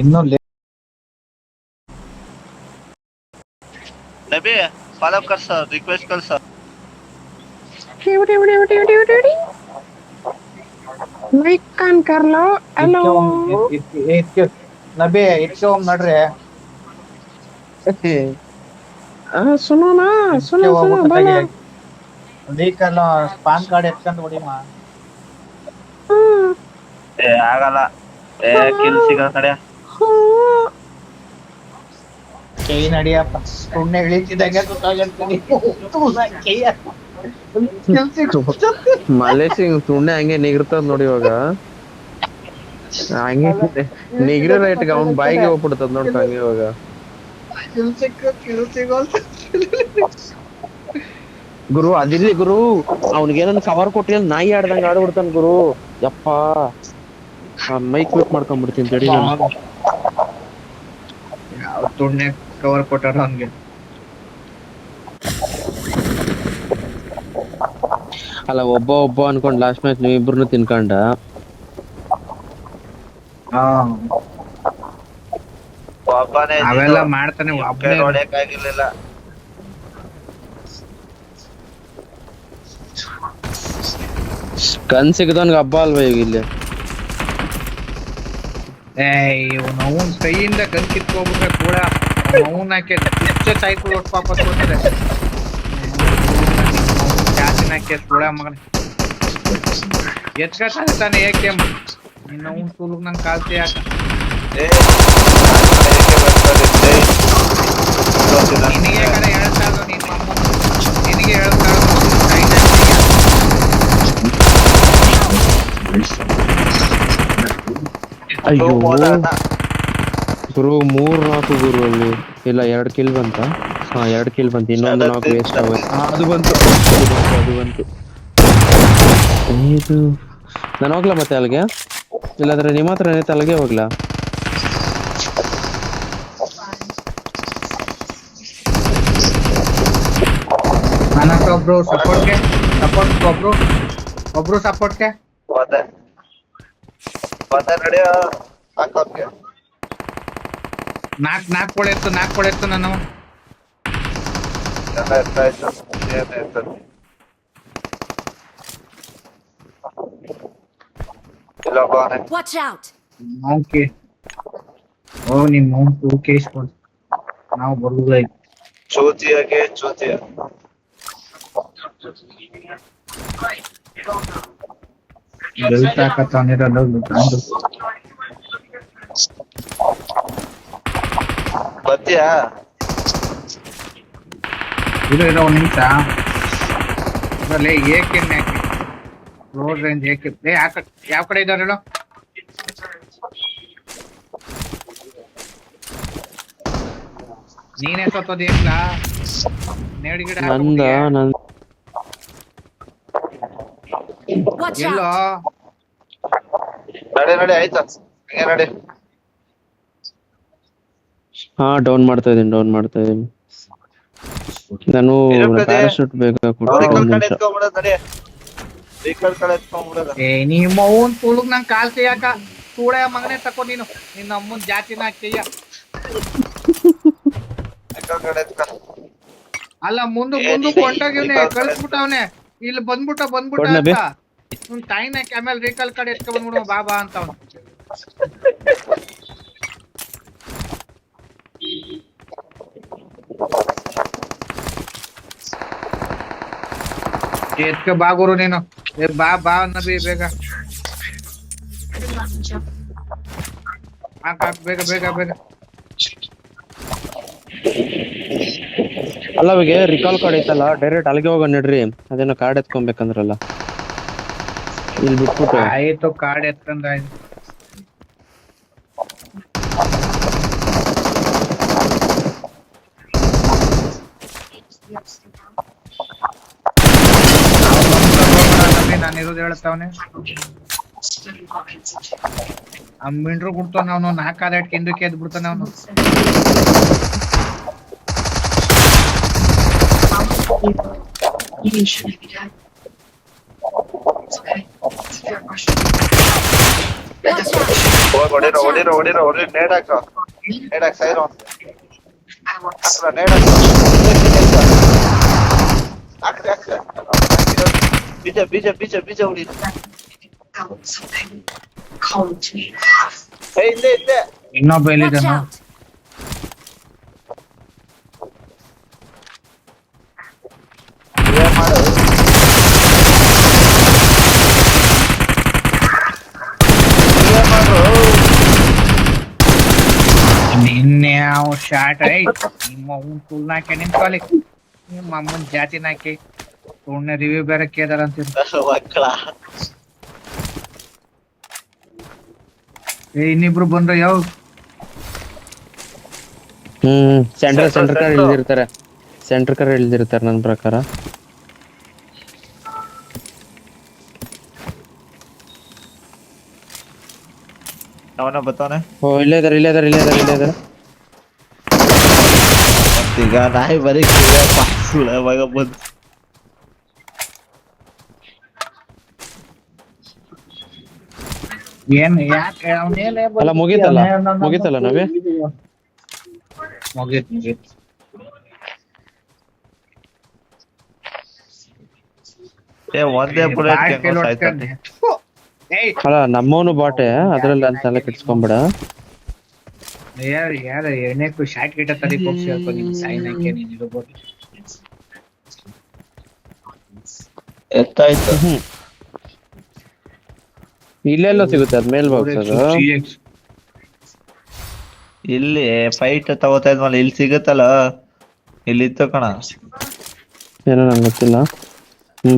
ಇನ್ನು नबी फॉलो कर sir, request कर सर। लाइक कान कर लो। हेलो नबी इट्के ओम नड्रे सुनो ना, इट्के सुनो सुनो ಹೋಗ್ಬಿಟ್ಟು बोलो। ಲೀಕಲ್ಲ ಪಾನ್ ಕಾರ್ಡ್ ಎತ್ಕೊಂಡು ಹೊಡಿಮಾ ए ಆಗಲ್ಲ ए ಕಿಲ್ ಸಿಗ ಕಡೆ ಕೈ ನಡಿಯಪ್ಪ ಸುಮ್ಮನೆ ಇಳಿತಿದ್ದಂಗೆ ಮಲೇಶಿಂಗ್ ಸುಮ್ನೆ ಹಂಗೆ ನಿಗಿರ್ತದ ನೋಡಿ ಇವಾಗ ಹಂಗೆ ನಿಗಿರೋ ರೇಟ್ಗೆ ಅವ್ನ್ ಬಾಯಿಗೆ ಹೋಗ್ಬಿಡ್ತದ ನೋಡ್ಕ ಹಂಗೆ ಇವಾಗ ಗುರು ಅದಿರ್ಲಿ ಗುರು ಅವ್ನಿಗೇನೊಂದು ಕವರ್ ಕೊಟ್ಟಿ ನಾಯಿ ಆಡ್ದಂಗ ಆಡ್ಬಿಡ್ತಾನ ಗುರು ಯಪ್ಪ ಮೈಕ್ ಮ್ಯೂಟ್ ಮಾಡ್ಕೊಂಡ್ಬಿಡ್ತೀನಿ ತಡಿ ನಾನು ಯಾವ ತುಣ್ಣೆ ಕವರ್ ಕೊಟ್ಟಾರ ಅವ್ನಿಗೆ ಅಲ್ಲ ಒಬ್ಬ ಅನ್ಕೊಂಡ್ ಲಾಸ್ಟ್ ಮ್ಯಾಚ್ ನೀವ್ ಇಬ್ರು ತಿನ್ಕೊಂಡ ಒಬ್ಬನೇ ಅವೆಲ್ಲ ಮಾಡ್ತಾನೆ ಒಬ್ಬನೇ ನೋಡಕ್ಕಾಗಿರ್ಲಿಲ್ಲ. ಕಣ್ ಸಿಗದವನ್ಗೆ ಹಬ್ಬ ಅಲ್ವಾ ಈಗ ಇಲ್ಲಿ ಅವನ್ ಕೈಯಿಂದ ಗನ್ ಕಿತ್ಕೋಬಿಟ್ರೆ ಕೂಡ ಅವನ್ ಹಾಕಿ ಸೈಕಲ್ ಒಟ್ಟು ವಾಪಸ್ ಕೊಡ್ತಾರೆ ಜಾಸ್ತಿನ ಹಾಕಿ ಕೂಡ ಮಗನ ಎತ್ಕೊತಾನೆ ಏಕೆ ನಿನ್ನ ಅವ್ನ್ ತುಳುಗ್ ನಂಗೆ ಕಾಲ್ತಿ ಯಾಕ ನಿನಗೆ ಕಡೆ ಹೇಳ್ತಾ ಇರೋ ನಿನ್ನ ಅಮ್ಮ ನಿನಗೆ ಹೇಳ್ತಾ ಅಯ್ಯೋ ಗುರು 3-4 ಗುರು ಅಲ್ಲಿ ಇಲ್ಲ 2 ಕಿಲ್ ಬಂತ 2 ಕಿಲ್ ಬಂತು ಇನ್ನೊಂದು 4 ವೇಸ್ಟ್ ಆಗೋಯ್ತು ಅದು ಬಂತು ಇದು ನಾನು ಹೋಗ್ಲಾ ಮತ್ತೆ ಅಲ್ಲಿಗೆ ಇಲ್ಲಾಂದ್ರೆ ನಿಮ್ಮ ಹತ್ರ ಅಲ್ಲಿಗೆ ಹೋಗ್ಲಾ ಒಬ್ರು ಸಪೋರ್ಟ್ಗೆ ನಡೆಯ ಹಾಕೋಕೆ ನಾಲ್ಕು ಕೊಳೆತ್ತು ನಾನು ಎಲ್ಲ ಎತ್ತಾಯ್ತು ಇರ್ತದೆ Watch out! ಓಕೆ ನಿಮ್ಮ ಓಕೆ ಇಸ್ಕೊಂಡು ನಾವು ಬರುವುದ ಚೂತಿಯಾಗೆ ಬತ್ತೀಯಾ ಇರೋ ಒಂದು ನಿಮಿಷ ಅದರಲ್ಲಿ ಏಕೆ ರೋಡ್ ರೇಂಜ್ ಏಕೆ ಯಾವ ಕಡೆ ಇದ್ದಾರೆ ಹೇಳೋ ನೀನೇ ಸತ್ತೋದಿ ಏನ್ಲಾ ನೇಡಿ ಗಿಡ Watch ಎಲ್ಲೋ out! ನಡೆ ಆಯ್ತಾ ಹಂಗೆ ನಡೆ ಡೌನ್ ಮಾಡ್ತಾ ಇದೀನಿ ನಾನು ಪ್ಯಾರಾಶೂಟ್ ಬೇಗ ನಿಮ್ಮ ಅವ್ವನ್ ತುಳುಗ್ ನಂಗೆ ಕಾಲ್ತಿ ಯಾಕ ಸೂಳೆ ಮಗನೇ ತಕೋ ನೀನು ನಿನ್ನ ಅಮ್ಮನ್ ಜಾತಿನ ಹಾಕ್ತೀಯ ಅಲ್ಲ ಮುಂದೆ ಕೊಂಡೋಗಿವ್ನೆ ಕಳಿಸ್ಬಿಟ್ಟವನೆ ಇಲ್ಲಿ ಬಂದ್ಬಿಟ್ಟ ಅಂತ ಅವ್ನ್ ತಾಯಿನ ಆಮೇಲೆ ವೆಹಿಕಲ್ ಕಡೆ ಎತ್ಕೊ ಬಂದ್ಬಿಡು ಬಾಬಾ ಅಂತ ಅವನು ಎತ್ಕ ಬಾಗುರು ನೀನು ಬಾ ನಬಿ ಬೇಗ ಬೇಗ ಅಲ್ಲ ಅವಿಗೆ ರಿಕಾಲ್ ಕಾರ್ಡ್ ಐತಲ್ಲ ಡೈರೆಕ್ಟ್ ಅಲ್ಲಿಗೆ ಹೋಗೋಣ ನಡ್ರಿ ಅದೇನೋ ಕಾರ್ಡ್ ಎತ್ಕೊಬೇಕಂದ್ರಲ್ಲ ಇಲ್ಲಿ ಬಿಟ್ಬಿಟ್ಟು ಆಯ್ತು ಕಾರ್ಡ್ ಎತ್ಕೊಂಡ್ ಆಯ್ತು ನಾನಿರೋದು ಹೇಳ್ತಾವನೆ ಮಿಂಡ್ರು ಬಿಡ್ತಾನ ಅವನು 4 ಆದ ಕೆಂದಕ್ಕೆ ಎದ್ ಬಿಡ್ತಾನೆ ಅವನು Watch out! ಹೋಗ್ ಹೊಡಿರೋ Watch out! ಹೊಡಿರೋ ನೇಡ್ ಹಾಕ ಸೈರೋ ನೇಡ್ ಹಾಕ್ರೆ ಬೀಜ ಹೊಡಿ ಇಲ್ಲೇ ಇನ್ನೊಬ್ಬ Watch ಎಲ್ಲಿದ್ದಾನ out! ಏನ್ ಮಾಡು ನಿನ್ನೆ ಅವ್ ಶಾರ್ಟ್ ನಿಮ್ಮ ಅವ್ನ್ ತುಲ್ ನಾಕೆ ನಿಂತ್ಕೊಳ್ಳಿ ನಿಮ್ಮ ಅಮ್ಮನ್ ಜಾತಿ ನಾಕಿ ಸುಮ್ನೆ ರಿವ್ಯೂ ಬೇರೆ ಕೇದಾರ ಅಂತೀರಿ ಮಕ್ಕಳ ಇನ್ನಿಬ್ರು ಬಂದ್ರ ಯಾವ ಸೆಂಟರ್ ಕಾರ್ ಇಳಿದಿರ್ತಾರೆ ನನ್ನ ಪ್ರಕಾರ. ಅವನ ಬರ್ತಾನೆ ಓ ಇಲ್ಲೇ ಇದಾರೆ ಈಗ ನಾಯಿ ಬರೀ ಮಗ ಬಂದು ಏನ್ ಯಾಕೆ ಅವನೇನೆ ಅಲ್ಲ ಮುಗೀತಲ್ಲ ನಾವೇ ಮುಗೀತ್ ಒಂದೇ ಬುಲೆಟ್ ಆಯ್ತಾನೆ ಏಯ್ ಅಲ್ಲ ನಮ್ಮವನು ಬಾಟೆ ಅದ್ರಲ್ಲಿ ಅಂತೆಲ್ಲ ಕೆಡ್ಸ್ಕೊಂಬಿಡ. ಯಾರ ಎಣ್ಣೆಕ್ಕೂ ಶಾರ್ಟ್ ಗಿಟ ತಲೆಗೆ ಹೋಗಿ ಸೇರ್ಕೊ ನಿಮ್ ಸಾಯಿನಕ್ಕೆ ನೀನ್ ಇರ್ಬೋದು. ಎತ್ತಾಯ್ತು ಇಲ್ಲೆಲ್ಲ ಸಿಗುತ್ತೆ ಅದ್ ಮೇಲ್ ಬಾಕ್ಸ್ ಅದು. ಇಲ್ಲಿ ಫೈಟ್ ತಗೋತಾ ಇದ್ವಲ್ಲ ಇಲ್ಲಿ ಸಿಗುತ್ತಲ್ಲ ಇಲ್ಲಿ ಇತ್ತು ಕಣ. ಏನೋ ನಂಗೆ ಗೊತ್ತಿಲ್ಲ.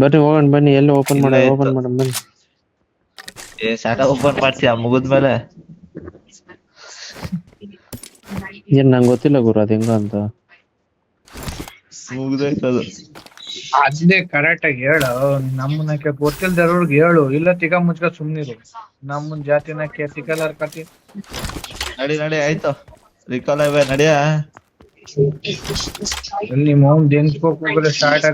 ಬರ್ರಿ ಹೋಗೋಣ ಬನ್ನಿ ಎಲ್ಲಿ ಓಪನ್ ಮಾಡೋಣ ಬನ್ನಿ. ಶಾಟ ಓಪನ್ ಮಾಡ್ತೀಯ ಮುಗಿದ್ಮೇಲೆ ಏನ್ ನಂಗೆ ಗೊತ್ತಿಲ್ಲ ಗುರು ಅದ್ ಹೆಂಗ ಅಂತ. ಮುಗ್ದೋಯ್ತದು. ಅದೇ ಕರೆಕ್ಟ್ ಆಗಿ ಹೇಳು ನಮ್ಮನಕ್ಕೆ ಗೊತ್ತಿಲ್ದವ್ರಿಗೆ ಹೇಳು ಇಲ್ಲ ತಿಗ ಮುಚ್ಕ ಸುಮ್ನಿರು. ನಮ್ಮನ್ ಜಾತಿನಕ್ಕೆ ಸಿಗಲಾರ ಕತಿ ನಡಿ ಆಯ್ತು ರಿಕಾಲ್ ಇವೆ ನಡಿಯ. ನಿಮ್ಮ ಅವ್ನ್ ದೇನ್ಸ್ಕೋಕ್ ಹೋದ್ರೆ ಸ್ಟಾರ್ಟ್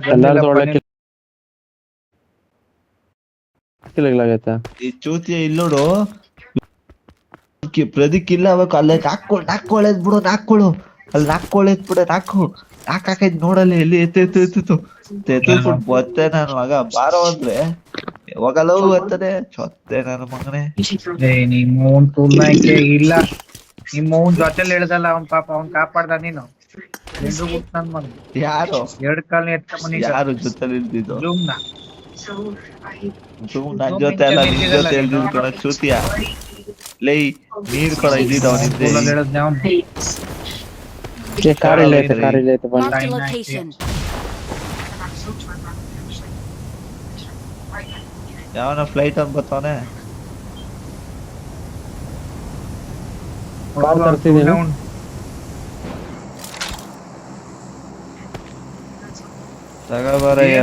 ಆಗೈತೆ ಈ ಚೂತಿಯ ಇಲ್ಲೋಡು ಪ್ರದೀಕ್ ಇಲ್ಲ ಅವಾಗ ಅಲ್ಲ ನಾಕೊಳ್ಳೇದ್ ಬಿಡು ನಾಕೊಳ್ಳು ಅಲ್ಲಿ ನಾಕೊಳ್ಳೇದ್ ಬಿಡ ಹಾಕಾಕೈತ್ ನೋಡಲ್ಲಿ ಎಲ್ಲಿ ಎತ್ತಿತ್ತು ಒತ್ತೆ ನಾನು ಮಗ ಬಾರೋ ಅಂದ್ರೆ ಹೋಗಲ್ಲ ಅಂತದೆ ಚೊತ್ತೆ ನನ್ನ ಮಗನೇ. ನಿಮ್ಮ ಅವ್ನ್ ತುಲ್ನಾಕೆ ಇಲ್ಲ ನಿಮ್ಮ ಅವ್ನ್ ಜೊತೆಲಿ ಹೇಳ್ದಲ್ಲ ಅವ್ನ್ ಪಾಪ ಅವ್ನ್ ಕಾಪಾಡ್ದ ನೀನು ನನ್ ಮಗ ಯಾರು ಎರಡ್ ಕಾಲ್ನ ಎತ್ಕೊಂಡ್ ಯಾರು ಜೊತೆಲಿ ಇಲ್ದಿದ್ದು ಜೂಮ್ನ ನನ್ ಜೊತೆ ಅಲ್ಲ ನಿನ್ ಜೊತೆ ಇಲ್ದಿದ್ ಕಣ ಚೂತಿಯ ಲೈ ನೀರ್ ಕಣ ಇದ್ದಿದ್ದ ಅವನಿದ್ದೆ. ಕಾರ್ ಇಲ್ಲ ಐತೆ Mark the location. ಯಾವನ ಫ್ಲೈಟ್ ಅಂತ ಬರ್ತಾವನೆ. ಕಾರ್ ತರ್ತಿದ್ದೀನಿ. ತಗೋಬಾರಯ್ಯ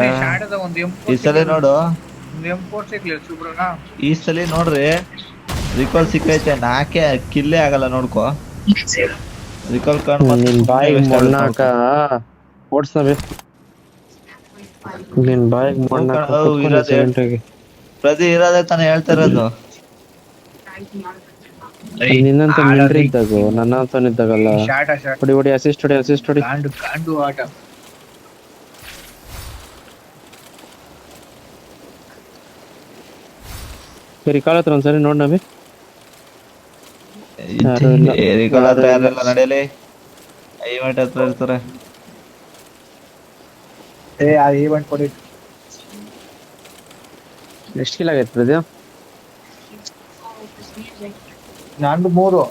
ಈ ಸಲ ನೋಡು ಈ ಸಲ ನೋಡ್ರಿ ರಿಕಾಲ್ ಸಿಕ್ಕೈತೆ ನಾಕೆ ಕಿಲ್ಲೇ ಆಗಲ್ಲ ನೋಡ್ಕೊ ರಿಕಾಲ್ ನಿನ್ ಬಾಯಿಗೆ ಮಣ್ಣಾಕ ಓಡ್ಸಬೇ ನಿನ್ ಬಾಯಿಗೆ ಮಣ್ಣಾಕ ಪ್ರತಿ ಇರೋದೇ ತಾನೇ ಹೇಳ್ತಾ ಇರೋದು. ನಿನ್ನಂತ ಮಿಲ್ಟ್ರಿ ಇದ್ದಾಗ ನನ್ನಂತ ಇದ್ದಾಗಲ್ಲ ಹೊಡಿ ಅಸಿಸ್ಟ್ ಹೊಡಿ ಕಾಂಡು ಆಟ ರಿಕಾಲ್ ಹತ್ರ ಒಂದ್ಸರಿ ನೋಡ್ ನಬಿ ರಿಕಾಲ್ ಹತ್ರ ಯಾರೆಲ್ಲ ನಡೆಯಲಿ ಈವೆಂಟ್ ಹತ್ರ ಇರ್ತಾರೆ. ಆ ಈವೆಂಟ್ ಕೊಡಿ ಎಷ್ಟು ಕಿಲ್ ಆಗೈತೆ ಪ್ರದ್ಯಾ? ನಂದು 3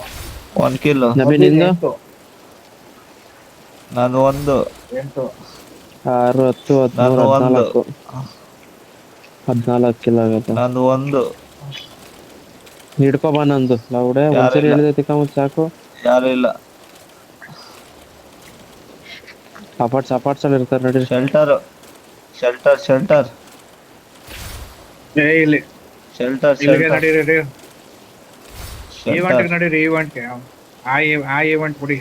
1 ಕಿಲ್ ನಬಿ ನಿಂದು ನಾನು 1 8 6 10 14 ಕಿಲ್ ಆಗೈತೆ. ನಾನು 1 ಹಿಡ್ಕೊ ಬಾ ನಂದು ಲೌಡೆ ಒಂದ್ಸರಿ ಹೇಳಿದೈತಿ ಕಮ್ಮ ಸಾಕು. ಯಾರು ಇಲ್ಲ ಅಪಾರ್ಟ್ಸ್ ಅಲ್ಲಿ ಇರ್ತಾರೆ ನೋಡಿ. ಶೆಲ್ಟರ್ ಇಲ್ಲಿ ಶೆಲ್ಟರ್ ನಡೀರಿ ಈವೆಂಟ್ ನಡೀರಿ ಈವೆಂಟ್ ಆ ಈವೆಂಟ್ ಕೊಡಿ.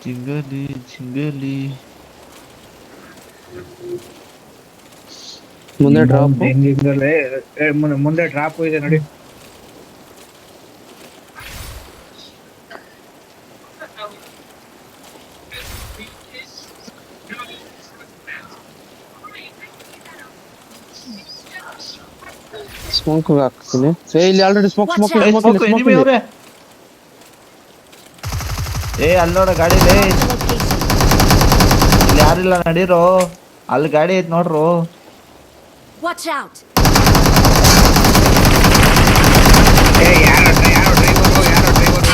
ಜಿಂಗಲಿ ಮುಂದೆ ಡ್ರಾಪ್ ಹಿಂದಿಂದಲೇ ಮುಂದೆ ಡ್ರಾಪ್ ಇದೆ ನೋಡಿ. ಸ್ಮೋಕ್ ಹಾಕ್ತೀನಿ. ಇಲ್ಲಿ already smoke smoke Watch out. Smoke enemy ಅವ್ರೆ. ಅಲ್ಲೋಡ ಗಾಡಿ ಲೇ. ಇಲ್ಲಿ ಯಾರಿಲ್ಲ ನಡೀರೋ. ಅಲ್ಲಿ ಗಾಡಿ ಐತ್ ನೋಡ್ರು. Watch out! ಯಾರೋ ಡ್ರೈವರು.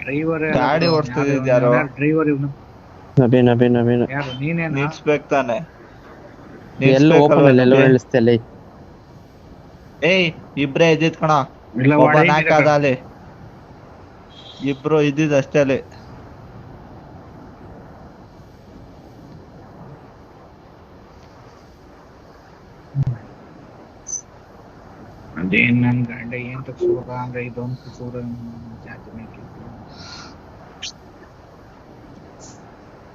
ಡ್ರೈವರ್ ಗಾಡಿ ಓಡಿಸ್ತಿದ್ದ ಯಾರೋ. ಡ್ರೈವರ್ ಇವನು ನಬೀನ್ ಯಾರು? ನೀನೇನ? ನಿಲ್ಸ್ಬೇಕು ತಾನೆ. ಎಲ್ಲ ಓಪನ್ ಅಲ್ಲಿ ಎಲ್ಲ ನಿಲ್ಲಿಸ್ತೆ. ಇಬ್ರೇ ಇದ್ದಿದ್ ಕಣ. ಇಲ್ಲ ಒಬ್ಬ ನಾಲ್ಕಾದ ಅಲ್ಲಿ. ಇಬ್ರು ಇದ್ದಿದ್ ಅಷ್ಟೇ ಅಲ್ಲಿ. ಅದೇನ್ ನನ್ ಗಂಡ ಏನ್ ತಗ್ಸ್ಬೇಕ ಅಂದ್ರೆ ಇದೊಂದು ಚೂರ ಜಾತಿ ಮೇಕೆ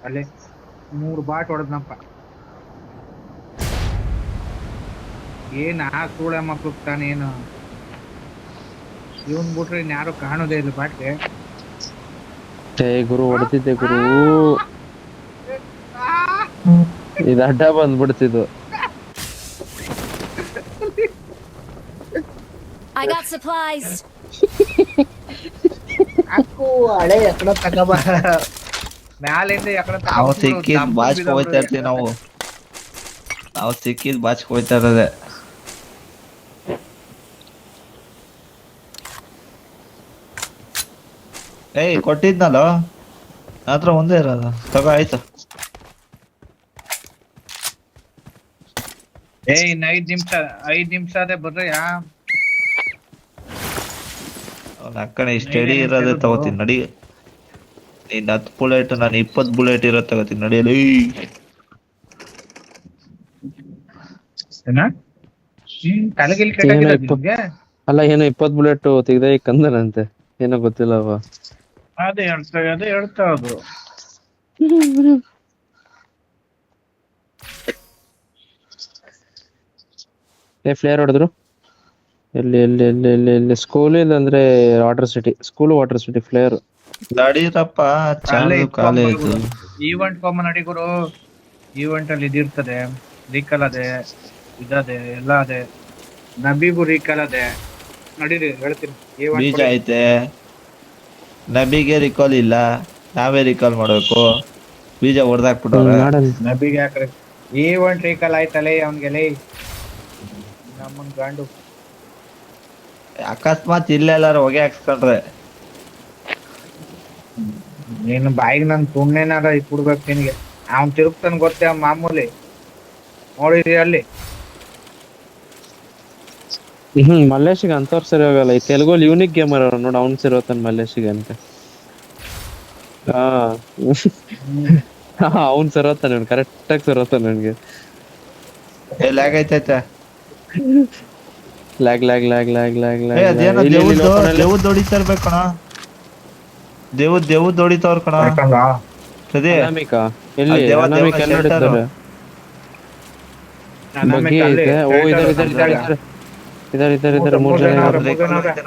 ಅಲ್ಲೇ 3 ಬಾಟ್ ಹೊಡೆದ್ನಪ್ಪ. ಏನ್ ಆ ಸೂಳ ಮಕ್ಳು ತಾನೇನು ಇವನ್ ಬಿಟ್ರೆ ಇನ್ಯಾರು ಕಾಣೋದೇ ಇಲ್ಲ ಬಾಟ್ಗೆ. ಗುರು ಹೊಡ್ತಿದ್ದೆ ಗುರು. ಇದು ಅಡ್ಡ ಬಂದ್ಬಿಡ್ತಿದ್ದು. I got supplies. ಅಕ್ಕು ಹಳೆ ಎಕಡ ತಗಬ ಮ್ಯಾಲಿಂದ ಎಕಡ ನಾವು ಸಿಕ್ಕಿದ್ ಬಾಚ್ಕ ಹೋಯ್ತಾ ಇರ್ತೀವಿ ನಾವು. ಸಿಕ್ಕಿದ್ ಬಾಚ್ಕ ಹೋಯ್ತಾ ಇರೋದೆ. ಕೊಟ್ಟಿದ್ನಲ್ಲ ಹತ್ರ ಒಂದೇ ಇರೋದು. ತಗೋ ಆಯ್ತು. ಇನ್ 5 ನಿಮಿಷ ಅದೇ ಬರ್ರಯ್ಯ. ಅಕ್ಕಡೆ ಸ್ಟಡಿ ಇರೋದೇ ತಗೋತೀನಿ ನಡಿ. ನೀನ್ 10 ಬುಲೆಟ್ ನಾನು 20 ಬುಲೆಟ್ ಇರೋದ್ ತಗೋತೀನಿ ನಡಿಯಲಿ. ತಲೆಗಿಲ್ ಕೆಟ್ಟಾಗಿಲ್ಲ ನಿಮ್ಗೆ? ಅಲ್ಲ ಏನೋ 20 ಬುಲೆಟ್ ತೆಗ್ದೆ ಕಂದನಂತೆ. ಏನೋ ಗೊತ್ತಿಲ್ಲವ. ಅದೇ ಹೇಳ್ತಾ ಇದ್ರು. ಫ್ಲೇರ್ ಹೊಡೆದ್ರು. ಎಲ್ಲಿ ಸ್ಕೂಲ್ ಇಲ್ಲಂದ್ರೆ ವಾಟರ್ ಸಿಟಿ ಫ್ಲೇರ್. ನಡೀರಪ್ಪ ಚಾಲು ಕಾಲೇಜು. ಈವೆಂಟ್ ಕಾಮನ್ ನಡಿ ಗುರು. ಈವೆಂಟ್ ಅಲ್ಲಿ ಇದಿರ್ತದೆ. ರೀಕಲ್ ಅದೇ ಇದದೆ ಎಲ್ಲ ಅದೇ. ನಬಿಗೂ ರೀಕಲ್ ಅದೇ. ನಡೀರಿ ಹೇಳ್ತೀನಿ. ಬೀಜ ಐತೆ. ನಬಿಗೆ ರಿಕಾಲ್ ಇಲ್ಲ. ನಾವೇ ರಿಕಾಲ್ ಮಾಡ್ಬೇಕು. ಬೀಜ ಹೊಡೆದಾಕ್ಬಿಟ್ಟವ್ರೆ. ನಬಿಗೆ ಯಾಕ್ರೆ ಈವೆಂಟ್ ರೀಕಲ್ ಆಯ್ತಲ್ಲ ಅವನ್ಗೆಲ್ಲ ನಮ್ಮನ್ ಗಂಡು. ಅಕಸ್ಮಾತ್ ಇಲ್ಲೆಲ್ಲಾರು ಹೊಗೆ ಹಾಕ್ಸ್ಕೊಂಡ್ರೆ ನೀನು ಬಾಯಿಗೆ ನನ್ ಸುಮ್ನೆನಾರ ಕೊಡ್ಬೇಕು ನಿನ್ಗೆ. ಅವ್ನ್ ತಿರುಗ್ತಾನ ಗೊತ್ತೇ ಅವ್ನ್ ಮಾಮೂಲಿ ನೋಡಿದ್ರಿ ಅಲ್ಲಿ. ಮಲ್ಲೇಶಿಗೆ ಅಂತವ್ರು ಸರಿ ಹೋಗಲ್ಲ. ಈ ತೆಲುಗಲ್ಲಿ ಯೂನಿಕ್ ಗೇಮರ್ ಅವ್ರು ನೋಡು. ಅವ್ನು ಸರಿ ಹೋಗ್ತಾನೆ ಮಲ್ಲೇಶಿಗೆ ಅಂತ. ಅವ್ನು ಸರಿ ಹೋಗ್ತಾನೆ. ಕರೆಕ್ಟ್ ಆಗಿ ಸರಿ ಹೋಗ್ತಾನೆ ನನಗೆ. ಲ್ಯಾಗ್ ಐತೈತೆ. ಲ್ಯಾಗ್ ಅದೇನೋ ದೇವ್ದ್ ಹೊಡಿತಾ ಇರ್ಬೇಕಣ. ದೇವ್ದ್ ಹೊಡಿತಾವ್ರ ಕಣ. ಸರಿ ಅನಾಮಿಕಾ ಎಲ್ಲಿ? ಅನಾಮಿಕಾ ಎಲ್ಲಿ ಹೊಡಿತಾರೆ? ಬಗ್ಗೆ ಐತೆ. ಓ ಇದಾರೆ 3 ಜನ.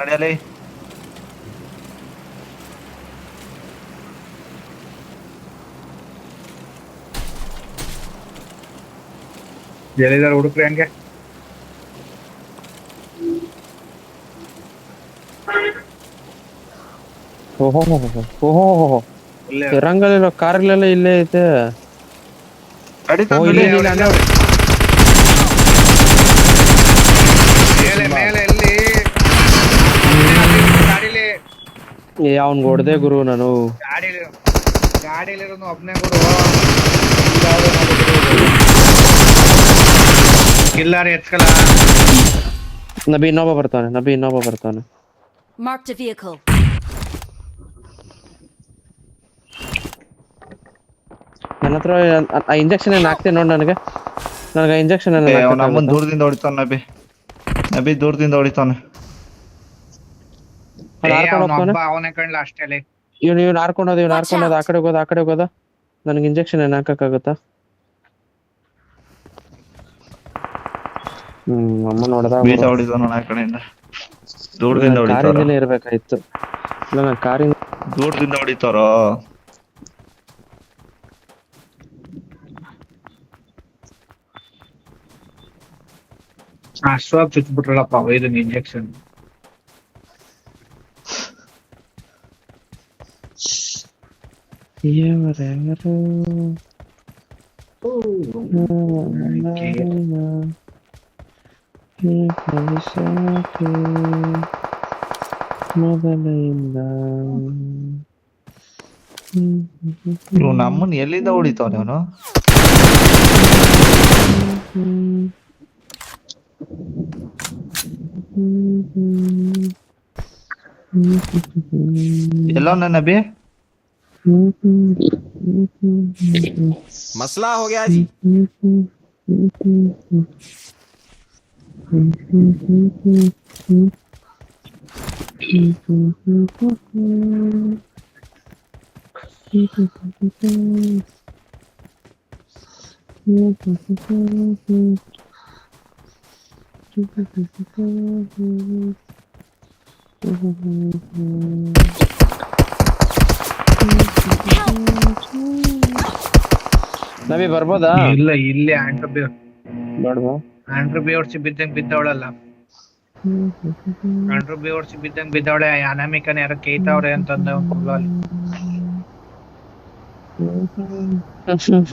ನಡೆಯಲಿ. ಎಲ್ಲಿದಾರ ಹುಡುಕ್ರಿ ಹಂಗೆ. ಓಹೋ ರಂಗಲ್ಲಿರೋ ಕಾರ್ಗಳೆಲ್ಲ ಇಲ್ಲೇ ಐತೆ. ಮೇಲೆ ಎಲ್ಲಿ ಅವ್ನ್ ಹೊಡ್ದೆ ಗುರು ನಾನು. ಗಾಡಿಲಿರೋನು ಒಬ್ನೇ ಗುರು. ಕಿಲ್ಲಾರಿ ಎತ್ಕಲ್ಲ. ನಬಿ ಇನ್ನೊಬ್ಬ ಬರ್ತಾನೆ. Marked a vehicle. ನನ್ನ ಹತ್ರ ಇಂಜೆಕ್ಷನ್ ಏನ್ ಹಾಕ್ತೀನಿ ನೋಡ್ ನನಗೆ. ನನಗೆ ಇಂಜೆಕ್ಷನ್ ಅವ್ನ ಅಮ್ಮನ್ ದೂರದಿಂದ ಹೊಡಿತಾನ ನಬಿ ದೂರದಿಂದ ಹೊಡಿತಾನೆ. ಅವನೇ ಕಣ್ಲ ಅಷ್ಟೇ ಲೇ. ಇವ್ನು ಹಾರ್ಕೊಂಡೋದ ಆ ಕಡೆ ಹೋಗೋದ ನನಗೆ ಇಂಜೆಕ್ಷನ್ ಏನ್ ಹಾಕಕ್ಕಾಗತ್ತಾ? ಅಮ್ಮ ನೋಡ್ದ ಬೀಜ ಹೊಡಿತಾನ ಆ ಕಡೆಯಿಂದ ದೂರದಿಂದ ಹೊಡಿತಾರ. ಕಾರಿಂದನೇ ಇರ್ಬೇಕಾಯ್ತು. ಇಲ್ಲ ನಾನು ಕಾರಿಂದ ದೂರದಿಂದ ಹೊಡಿತಾರೋ. ಅಷ್ಟವಾಗಿ ಚುಚ್ಬಿಟ್ರಲ್ಲಪ್ಪ ಇದನ್ನ ಇಂಜೆಕ್ಷನ್. ಮೊದಲಿಂದ ಇವ್ನ ಅಮ್ಮನ್ ಎಲ್ಲಿಂದ ಹೊಡಿತಾವನೆ ಅವನು? ಎಲ್ಲೋ ನಬಿ मसला हो गया जी। ನಬಿ ಬರ್ಬೋದಾ? ಇಲ್ಲ ಇಲ್ಲಿ ಆಂಡ್ರೂ ಬೇಡವಾ? ಬೇವರ್ಸಿ ಬಿದ್ದವಳಲ್ಲ. ಆಂಡ್ರೂ ಬೇವರ್ಸಿ ಬಿದ್ದವಳೆ. ಅನಾಮಿಕನ ಯಾರ ಕೇಯ್ತಾವ್ರೆ ಅಂತಂದ ಅಲ್ಲಿ.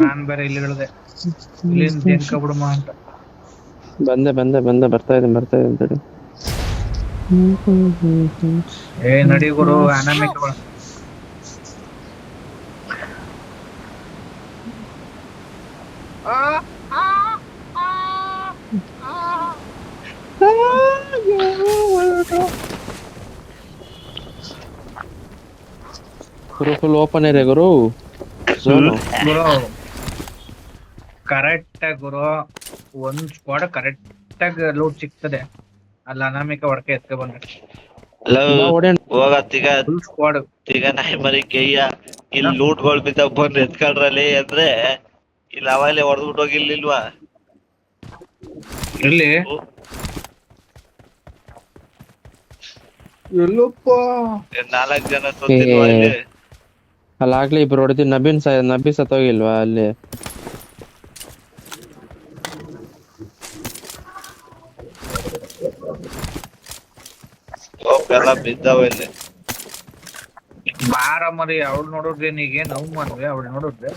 ನಾನ್ ಬೇರೆ ಇಲ್ಲಿ ಇಳಿದೆ. ಇಲ್ಲಿಂದ ತೆನ್ಕೊಬಿಡುಮ ಅಂತ ಬಂದೆ ಬರ್ತಾ ಇದೀನಿ ಅಂತೇಳಿ. ನಡಿ ಗುರು ಅನಾಮಿಕ ಫುಲ್ ಓಪನ್ ಏರಿಯಾ ಗುರು. ಗುರು ಕರೆಕ್ಟ್ ಗುರು ಒಂದ್ ಸ್ಕ್ವಾಡ್ ಕರೆಕ್ಟ್ ಆಗಿ ಲೂಟ್ ಸಿಗ್ತದೆ. ಅಲ್ಲ ಅನಾಮಿಕ ಹೊಡಕೆ ಎತ್ಕ ಬಂದ್ರೆ ಹೋಗತ್ತೀಗ ಫುಲ್ ಸ್ಕ್ವಾಡ್. ಈಗ ನಾಯಿ ಮರಿ ಕೈಯ ಇಲ್ಲಿ ಲೂಟ್ಗಳು ಬಿದ್ದಾಗ ಬಂದು ಎತ್ಕೊಳ್ರಲ್ಲಿ ಅಂದ್ರೆ ಇಲ್ಲಿ ಅವಾಗಲೇ ಹೊಡೆದ್ಬಿಟ್ಟು ಹೋಗಿರ್ಲಿಲ್ವಾ? ಎಲ್ಲಿ ಎಲ್ಲಪ್ಪ 4 ಜನ ಸೋತಿಲ್ವಾ ಇಲ್ಲಿ? ಅಲ್ಲಾಗ್ಲಿ ಇಬ್ರು ಹೊಡೆದಿ. ನಬಿ ಸತ್ತೋಗಿಲ್ವಾ ಅಲ್ಲಿ? ಎಲ್ಲ ಬಿದ್ದಾವ ಇಲ್ಲಿ. ಬಾರ ಮರಿ ಅವಳು ನೋಡಿದ್ರೆ ನೀಗೆ ನೋವು ಮಾಡ್ವೆ. ಅವಳು ನೋಡಿದ್ರೆ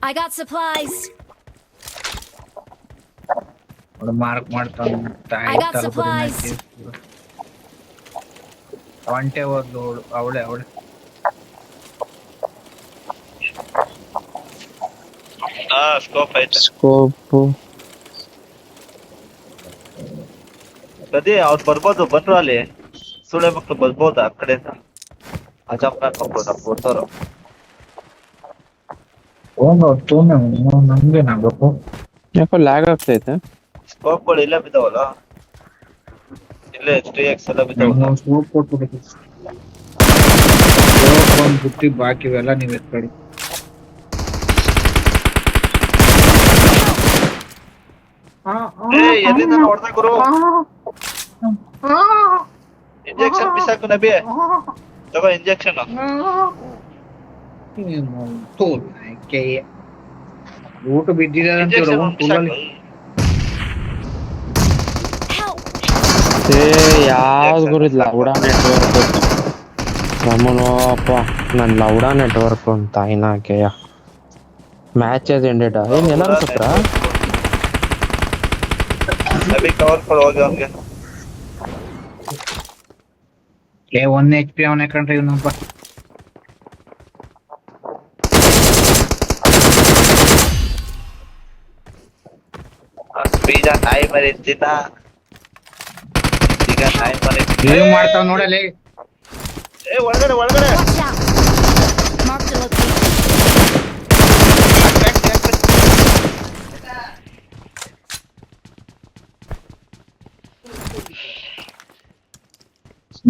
I got supplies. ಅವಳು ಮಾರ್ಕ್ ಮಾಡ್ತಾನೆ. I got supplies. ಒಂಟೆ ಹೋದ್ಲು ಅವಳೆ. ಸ್ಕೋಪ್ ಐತೆ. ಸ್ಕೋಪ್ ಅದೇ ಅವ್ರು ಬರ್ಬೋದು. ಬಂದ್ರು ಅಲ್ಲಿ ಸುಳೆ ಮಕ್ಳು ಬರ್ಬೋದು ಆ ಕಡೆಯಿಂದ. ಅಜಂಪ್ನ ಬರ್ತಾರ. ನಮ್ಗೇನಾಗಬೇಕು? ಯಾಕೋ ಲ್ಯಾಗ್ ಆಗ್ತೈತೆ. ಸ್ಕೋಪ್ಗಳು ಇಲ್ಲೇ ಬಿದ್ದಾವಲ್ಲ. ಇಲ್ಲೇ 3x ಎಲ್ಲ ಬಿದ್ದಾವ. ಸ್ಕೋಪ್ ಕೊಟ್ಬಿಟ್ಟು ಒಂದ್ ಬುಟ್ಟಿ ಬಾಕಿವೆಲ್ಲ ನೀವ್ ಎತ್ಕೊಳ್ಳಿ. ಎಲ್ಲಿಂದ ಹೊಡೆದ ಗುರು? ಇಂಜೆಕ್ಷನ್ ಬಿಸಾಕು ನಬಿ. ತಗೋ ಇಂಜೆಕ್ಷನ್. ಊಟ ಬಿದ್ದಿದೆ. ಯಾವ್ದು ಗುರು ಲೌಡಾ ನೆಟ್ವರ್ಕ್? ನಮ್ಮನಪ್ಪ ನನ್ ಲೌಡಾ ನೆಟ್ವರ್ಕ್ ಅಂತ ತಾಯಿನಾಕೆಯ ಮ್ಯಾಚ್ ಎಂಡೆಡ್. ಏನ್ ಎಲ್ಲರೂ ಸತ್ರ? ನಬಿ ಕವರ್ ಕೊಡು ಹೋಗಿ ಅವ್ನಿಗೆ. 1 HP ಅವನೇ ಕಂಡ್ರೆ ಇವನಪ್ಪ. ಬೀಜ ನಾಯಿ ಮರಿ ತಿನ್ನ. ಈಗ ನಾಯಿ ಮರಿ ಏನ್ ಮಾಡ್ತಾವ ನೋಡಲಿ. ಒಳಗಡೆ Watch out. Mark the location.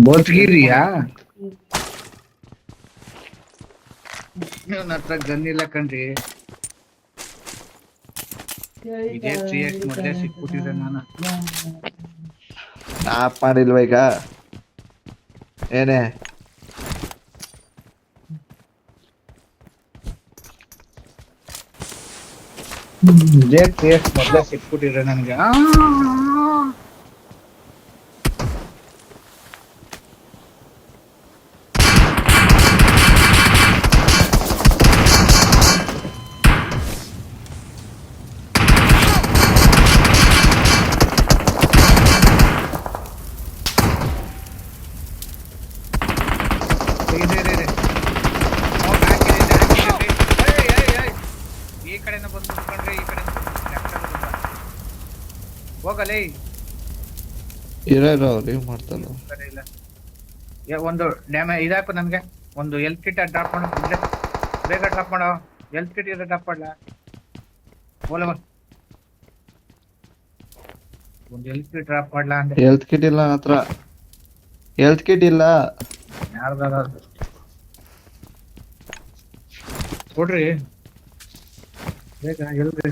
ಬೋತ್ಗಿರಿಯಾ ನನ್ನ ಹತ್ರ ಗನ್ ಇಲ್ಲ ಕಣ್ರಿ. ಇದೇ 3x ಮೊದಲೇ ಸಿಕ್ಬಿಟ್ಟಿದೆ ನಾನು. ಆಪ್ ಮಾಡಿಲ್ವ ಈಗ ಏನೇ? ಇದೇ 3x ಮೊದಲೇ ಸಿಕ್ಬಿಟ್ಟಿದೆ ನನಗೆ. ಈ ಕಡೆನ ಬಂದು ಮುಟ್ಕೊಂಡ್ರೆ ಈ ಕಡೆ ಹೋಗಲೇ. ಇರೋ ಲೀವ್ ಮಾಡ್ತಲ್ಲ. ಇಲ್ಲ ಒಂದು ಡ್ಯಾಮೇಜ್ ಇದಾಕು ನನ್ಗೆ. ಒಂದು ಹೆಲ್ತ್ ಕಿಟ್ ಡ್ರಾಪ್ ಮಾಡು, ಬೇಗ ಡ್ರಾಪ್ ಮಾಡೋ. ಹೆಲ್ತ್ ಕಿಟ್ ಇದೆ ಡ್ರಾಪ್ ಮಾಡಲ. ಒಂದು ಹೆಲ್ತ್ ಕಿಟ್ ಡ್ರಾಪ್ ಮಾಡ್ಲಾ ಅಂದ್ರೆ ಹೆಲ್ತ್ ಕಿಟ್ ಇಲ್ಲ ನನ್ನ ಹತ್ರ. ಹೆಲ್ತ್ ಕಿಟ್ ಇಲ್ಲ. ಯಾರ್ದಾರ ಕೊಡ್ರಿ ಬೇಗ ಎಲ್ರಿ.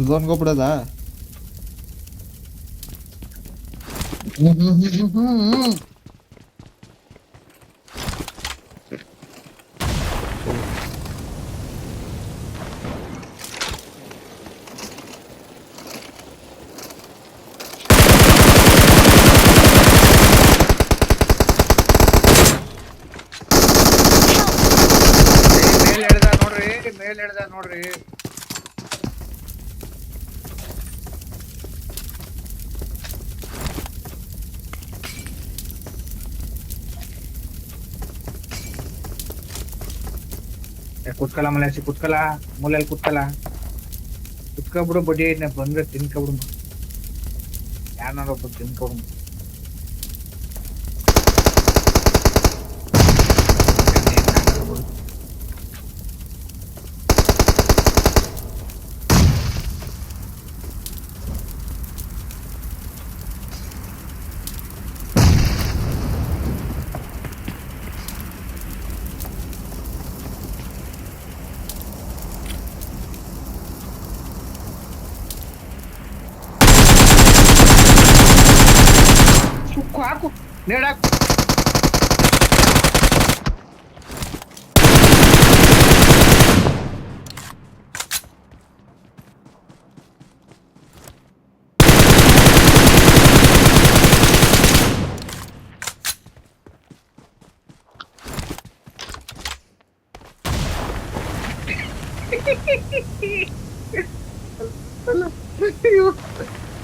ಝೋನ್ಗೆ ಹೋಗ್ಬಿಡೋದಾ? ಮೇಲ್ ಹಿಡ್ದ ನೋಡ್ರಿ. ಕುತ್ಕಲ್ಲ ಮಲೇಸಿ, ಕುತ್ಕಲ್ಲ ಮೂಲೆಯಲ್ಲಿ ಕುತ್ಕಲ್ಲ. ಕುತ್ಕೊಬಿಡು ಬಡ್ಡಿ ಬಂದ್ರೆ ತಿನ್ಕೊಬಿಡು. ಯಾರನ್ನಾರ ಒಬ್ಬ ತಿನ್ಕೊಬಿಡು. ಹಾಕು ನೇಡಾಕು.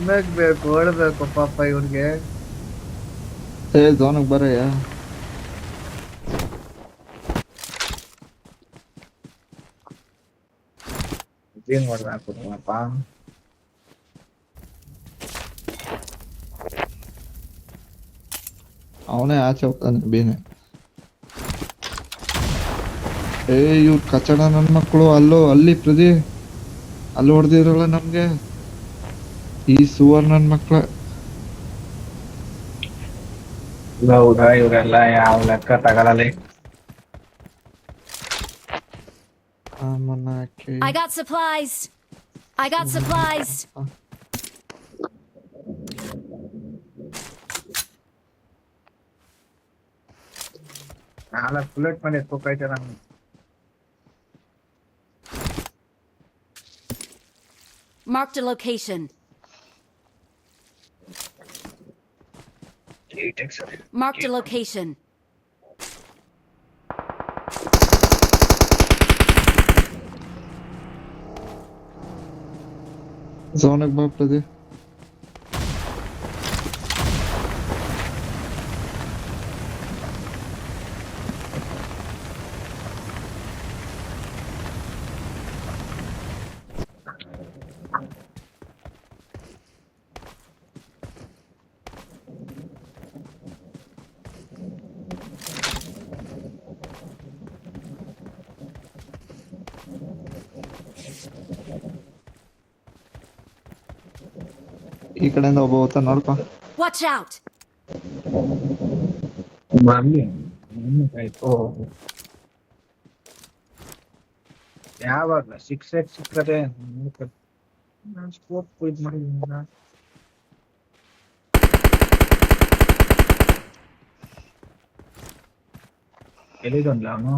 ನಗ್ಬೇಕು, ಹೊಡ್ಬೇಕು ಪಾಪ ಇವ್ರಿಗೆ. ಝೋನ್ಗೆ ಬರಯ್ಯ. ಏನ್ ಮಾಡ್ಬೇಕಪ್ಪ? ಅವನೇ ಆಚೆ ಹೋಗ್ತಾನೆ ಬೇನೆ. ಇವ್ರು ಕಚಡ ನನ್ ಮಕ್ಕಳು. ಅಲ್ಲಿ ಪ್ರದಿ ಅಲ್ಲಿ ಹೊಡೆದಿರಲ್ಲ ನಮ್ಗೆ ಈ ಸುವರ್ಣನ್ ಮಕ್ಳ. ಹೌದಾ? ಇವರೆಲ್ಲ ಯಾವ ಲೆಕ್ಕ ತಗೊಳಲ್ಲ. I got supplies. I got supplies. ನಾಲ್ಕು ಬುಲೆಟ್ ಮೇಲೆ ಎತ್ಕೋಕೈತೆ ನಂಗೆ. Marked a location. Marked a location. ಝೋನ್ಗೆ ಬಾ ಪ್ರದಿ. ಈ ಕಡೆಯಿಂದ ಒಬ್ಬ ಹೋಗ್ತಾ ನೋಡ್ಕೊ. Watch out! ಬರ್ಲಿ ಆಯ್ತು. ಯಾವಾಗ 6x ಸಿಕ್ಕದೆ ಸ್ಕೋಪ್ ಇದು ಮಾಡಿ ಎಲ್ಲಿದೊಂದ್ಲ ಅವನು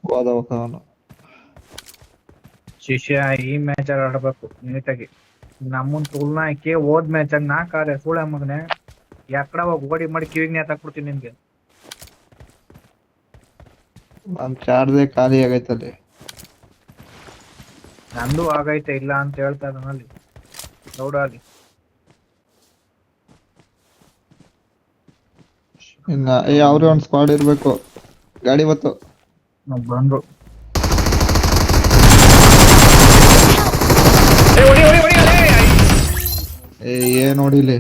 ಹೋದ ಅವನು. ಶಿಷ್ಯ ಈ ಮ್ಯಾಚ್ ಆಡ್ಬೇಕು ನೀಟಾಗಿ. ನಮ್ಮನ್ ತುಲ್ನ ಹಾಕಿ ಹೋದ್ ಮ್ಯಾಚ್ ಆಗಿ 4 ಆದ್ರೆ ಸೂಳೆ ಮಗನೆ ಯಾಕಡ ಹೋಗಿ ಓಡಿ ಮಾಡಿ ಕಿವಿಗೆ ನೇತಾಕ್ಬಿಡ್ತೀನಿ ನಿನ್ಗೆ. ನನ್ ಚಾರ್ಜೇ ಖಾಲಿ ಆಗೈತಲ್ಲಿ. ನಂದು ಆಗೈತೆ ಇಲ್ಲ ಅಂತ ಹೇಳ್ತಾ ಇದ್ದಾನಲ್ಲಿ ನೋಡಲ್ಲಿ. ಇನ್ನ ಅವ್ರೇ ಒಂದ್ ಸ್ಕ್ವಾಡ್ ಇರ್ಬೇಕು. ಗಾಡಿ ಬತ್ತು ಬಂದ್ರು. ಏನ್ ನೋಡಿಲಿ